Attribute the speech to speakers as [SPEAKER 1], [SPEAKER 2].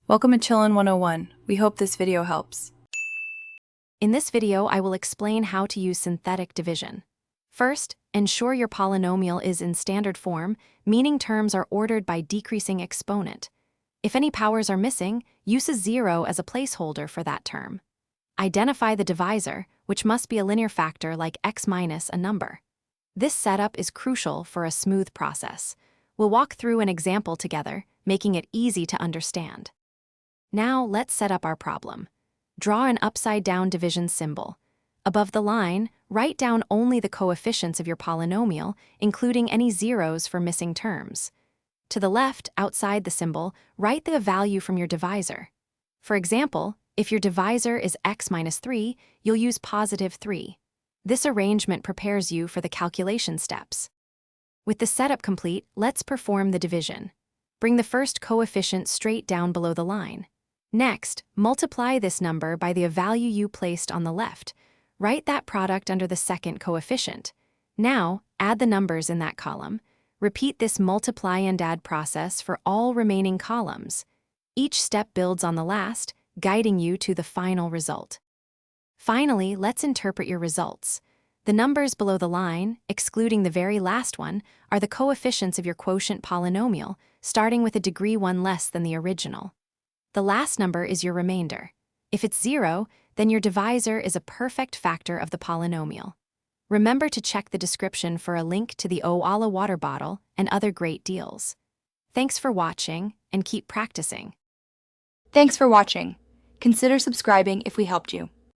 [SPEAKER 1] Welcome to Chillin' 101. We hope this video helps.
[SPEAKER 2] In this video, I will explain how to use synthetic division. First, ensure your polynomial is in standard form, meaning terms are ordered by decreasing exponent. If any powers are missing, use a 0 as a placeholder for that term. Identify the divisor, which must be a linear factor like x minus a number. This setup is crucial for a smooth process. We'll walk through an example together, making it easy to understand. Now let's set up our problem. Draw an upside-down division symbol. Above the line, write down only the coefficients of your polynomial, including any zeros for missing terms. To the left, outside the symbol, write the value from your divisor. For example, if your divisor is x minus 3, you'll use positive 3. This arrangement prepares you for the calculation steps. With the setup complete, let's perform the division. Bring the first coefficient straight down below the line. Next, multiply this number by the value you placed on the left. Write that product under the second coefficient. Now, add the numbers in that column. Repeat this multiply and add process for all remaining columns. Each step builds on the last, guiding you to the final result. Finally, let's interpret your results. The numbers below the line, excluding the very last one, are the coefficients of your quotient polynomial, starting with a degree 1 less than the original. The last number is your remainder. If it's 0, then your divisor is a perfect factor of the polynomial. Remember to check the description for a link to the Oala water bottle and other great deals. Thanks for watching, and keep practicing.
[SPEAKER 3] Thanks for watching. Consider subscribing if we helped you.